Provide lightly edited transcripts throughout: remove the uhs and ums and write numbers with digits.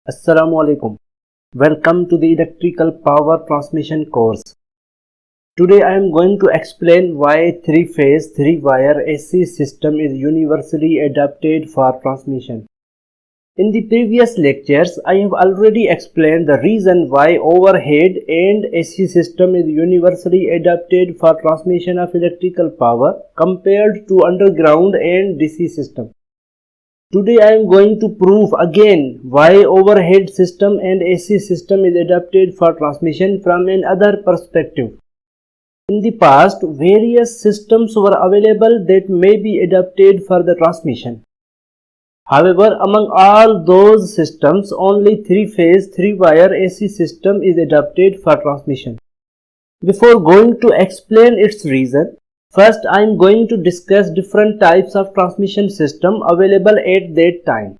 Assalamu alaikum. Welcome to the electrical power transmission course. Today I am going to explain why three-phase, three-wire AC system is universally adapted for transmission. In the previous lectures, I have already explained the reason why overhead and AC system is universally adapted for transmission of electrical power compared to underground and DC system. Today I am going to prove again why overhead system and AC system is adapted for transmission from another perspective. In the past, various systems were available that may be adapted for the transmission. However, among all those systems, only three-phase, three-wire AC system is adapted for transmission. Before going to explain its reason, first I am going to discuss different types of transmission system available at that time.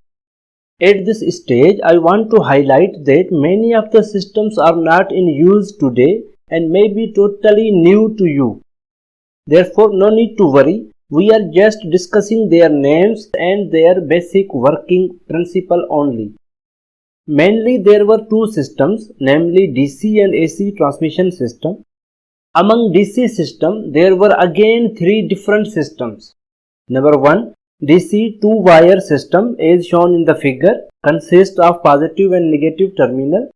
At this stage, I want to highlight that many of the systems are not in use today and may be totally new to you. Therefore, no need to worry. We are just discussing their names and their basic working principle only. Mainly there were two systems, namely DC and AC transmission system. Among DC system, there were again three different systems. Number 1, DC two-wire system as shown in the figure consists of positive and negative terminal.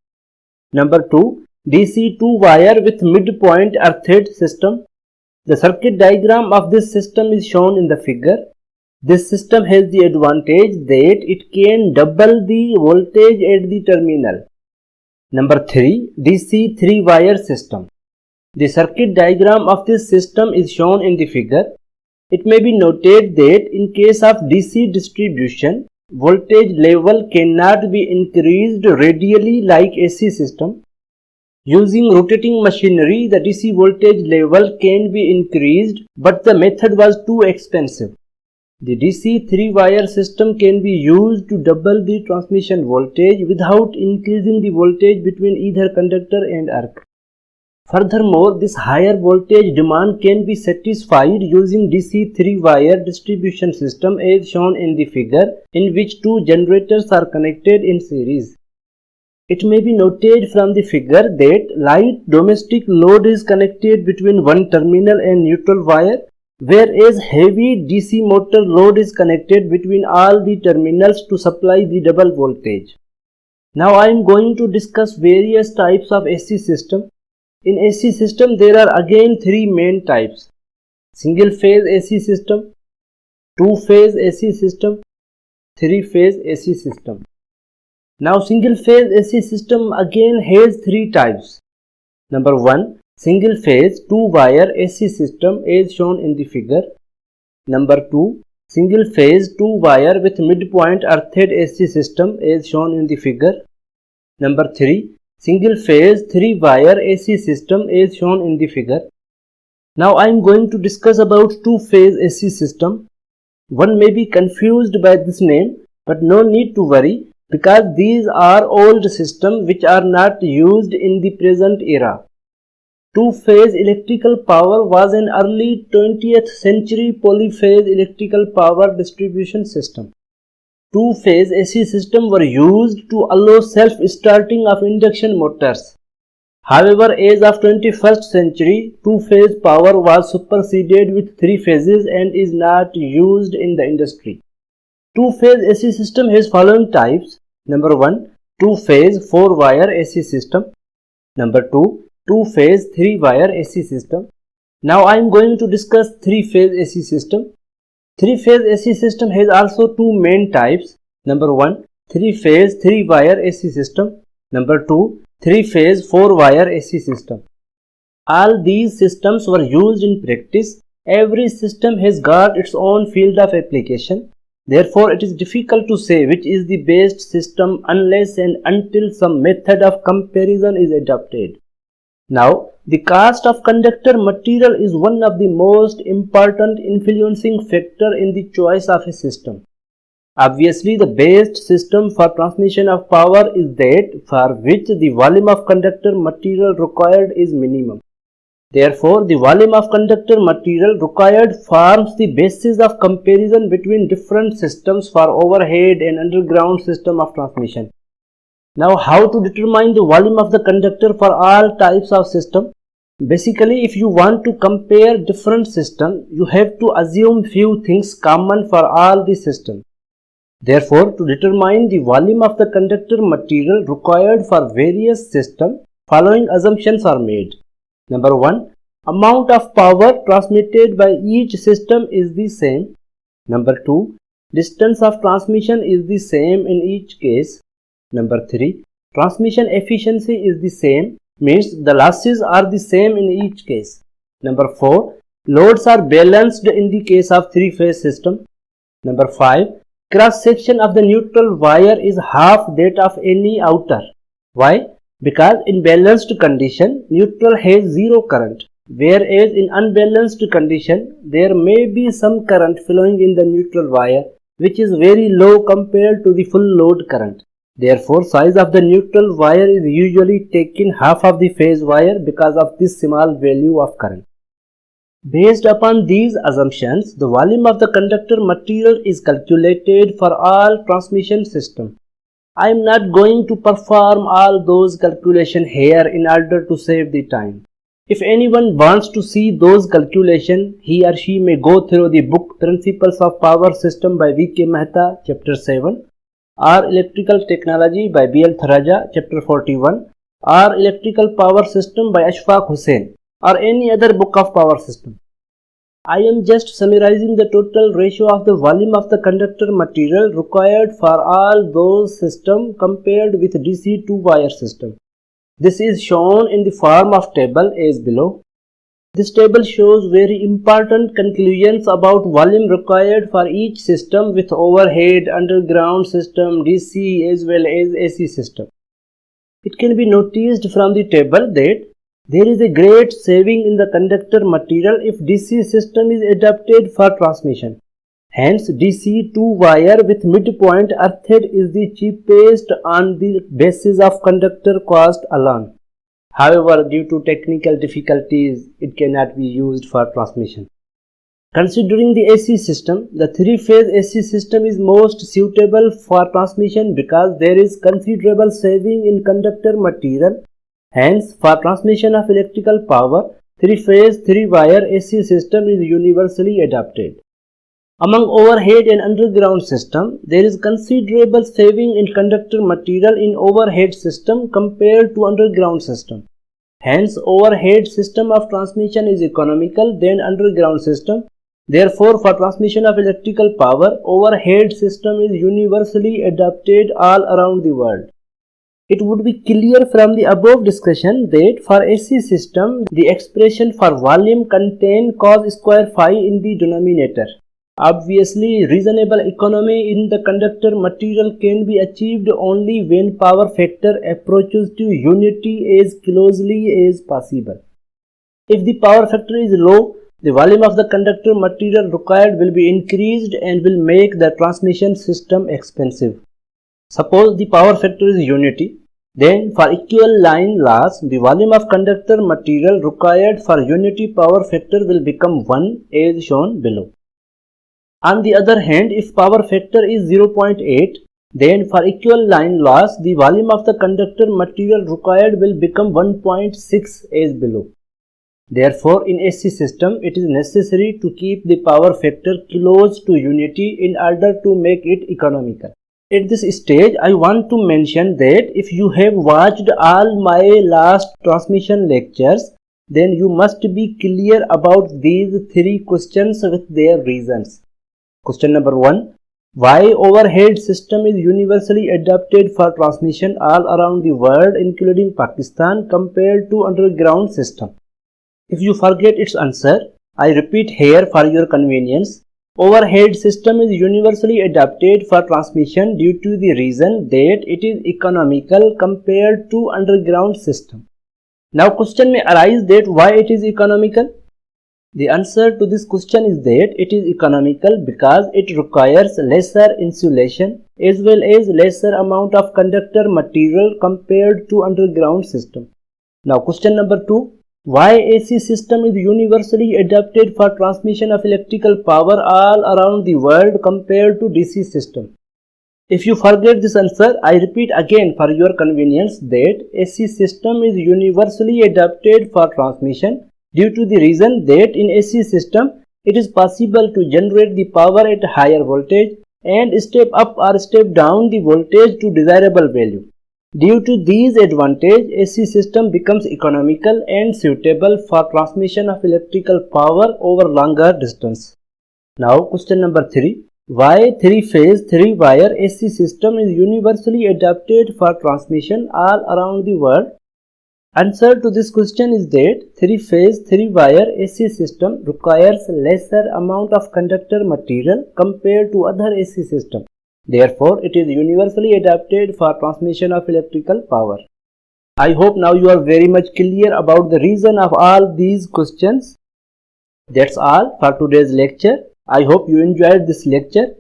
Number 2, DC two-wire with midpoint earthed system. The circuit diagram of this system is shown in the figure. This system has the advantage that it can double the voltage at the terminal. Number 3, DC three-wire system. The circuit diagram of this system is shown in the figure. It may be noted that in case of DC distribution, voltage level cannot be increased radially like AC system. Using rotating machinery, the DC voltage level can be increased, but the method was too expensive. The DC three-wire system can be used to double the transmission voltage without increasing the voltage between either conductor and arc. Furthermore, this higher voltage demand can be satisfied using DC three-wire distribution system as shown in the figure, in which two generators are connected in series. It may be noted from the figure that light domestic load is connected between one terminal and neutral wire, whereas heavy DC motor load is connected between all the terminals to supply the double voltage. Now I am going to discuss various types of AC system. In AC system, there are again three main types: single-phase AC system, two-phase AC system, three-phase AC system. Now, single-phase AC system again has three types. Number 1, single-phase two-wire AC system as shown in the figure. Number 2, single-phase two-wire with midpoint earthed AC system as shown in the figure. Number 3, single-phase three-wire AC system as shown in the figure. Now I am going to discuss about two-phase AC system. One may be confused by this name, but no need to worry, because these are old systems which are not used in the present era. Two-phase electrical power was an early 20th century polyphase electrical power distribution system. Two-phase AC systems were used to allow self-starting of induction motors. However, as of 21st century, two-phase power was superseded with three phases and is not used in the industry. Two-phase AC system has following types. Number 1, two-phase four-wire AC system. Number 2, two-phase three-wire AC system. Now I am going to discuss three-phase AC system. Three-phase AC system has also two main types. Number 1, three-phase three-wire AC system. Number 2, three-phase four-wire AC system. All these systems were used in practice. Every system has got its own field of application. Therefore, it is difficult to say which is the best system unless and until some method of comparison is adopted. Now, the cost of conductor material is one of the most important influencing factor in the choice of a system. Obviously, the best system for transmission of power is that for which the volume of conductor material required is minimum. Therefore, the volume of conductor material required forms the basis of comparison between different systems for overhead and underground system of transmission. Now, how to determine the volume of the conductor for all types of system? Basically, if you want to compare different systems, you have to assume few things common for all the systems. Therefore, to determine the volume of the conductor material required for various systems, following assumptions are made. Number 1. Amount of power transmitted by each system is the same. Number 2. Distance of transmission is the same in each case. Number 3. Transmission efficiency is the same, means the losses are the same in each case. Number 4. Loads are balanced in the case of three-phase system. Number 5. Cross section of the neutral wire is half that of any outer. Why? Because in balanced condition, neutral has zero current, whereas in unbalanced condition, there may be some current flowing in the neutral wire, which is very low compared to the full load current. Therefore, size of the neutral wire is usually taken half of the phase wire because of this small value of current. Based upon these assumptions, the volume of the conductor material is calculated for all transmission systems. I am not going to perform all those calculations here in order to save the time. If anyone wants to see those calculations, he or she may go through the book Principles of Power System by V.K. Mehta, Chapter 7, or Electrical Technology by B.L. Tharaja, Chapter 41, or Electrical Power System by Ashfaq Hussain, or any other book of power system. I am just summarizing the total ratio of the volume of the conductor material required for all those systems compared with DC two-wire system. This is shown in the form of table as below. This table shows very important conclusions about volume required for each system with overhead, underground system, DC as well as AC system. It can be noticed from the table that there is a great saving in the conductor material if DC system is adapted for transmission. Hence, DC two-wire with midpoint earthed is the cheapest on the basis of conductor cost alone. However, due to technical difficulties, it cannot be used for transmission. Considering the AC system, the three-phase AC system is most suitable for transmission because there is considerable saving in conductor material. Hence, for transmission of electrical power, three-phase, three-wire AC system is universally adopted. Among overhead and underground system, there is considerable saving in conductor material in overhead system compared to underground system. Hence, overhead system of transmission is economical than underground system. Therefore, for transmission of electrical power, overhead system is universally adopted all around the world. It would be clear from the above discussion that for AC system, the expression for volume contains cos square phi in the denominator. Obviously, reasonable economy in the conductor material can be achieved only when power factor approaches to unity as closely as possible. If the power factor is low, the volume of the conductor material required will be increased and will make the transmission system expensive. Suppose the power factor is unity, then for equal line loss, the volume of conductor material required for unity power factor will become 1 as shown below. On the other hand, if power factor is 0.8, then for equal line loss, the volume of the conductor material required will become 1.6 as below. Therefore, in AC system, it is necessary to keep the power factor close to unity in order to make it economical. At this stage, I want to mention that if you have watched all my last transmission lectures, then you must be clear about these three questions with their reasons. Question number 1. Why overhead system is universally adopted for transmission all around the world including Pakistan compared to underground system? If you forget its answer, I repeat here for your convenience. Overhead system is universally adopted for transmission due to the reason that it is economical compared to underground system. Now question may arise that why it is economical? The answer to this question is that it is economical because it requires lesser insulation as well as lesser amount of conductor material compared to underground system. Now question number 2. Why AC system is universally adapted for transmission of electrical power all around the world compared to DC system? If you forget this answer, I repeat again for your convenience that AC system is universally adapted for transmission due to the reason that in AC system it is possible to generate the power at higher voltage and step up or step down the voltage to desirable value. Due to these advantages, AC system becomes economical and suitable for transmission of electrical power over longer distance. Now question number 3. Why 3-phase 3-wire AC system is universally adapted for transmission all around the world? Answer to this question is that 3-phase 3-wire AC system requires lesser amount of conductor material compared to other AC systems. Therefore, it is universally adapted for transmission of electrical power. I hope now you are very much clear about the reason of all these questions. That's all for today's lecture. I hope you enjoyed this lecture.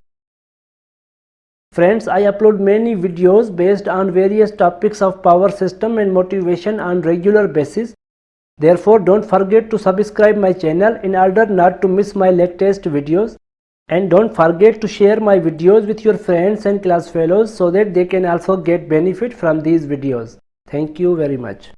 Friends, I upload many videos based on various topics of power system and motivation on regular basis. Therefore, don't forget to subscribe my channel in order not to miss my latest videos. And don't forget to share my videos with your friends and class fellows so that they can also get benefit from these videos. Thank you very much.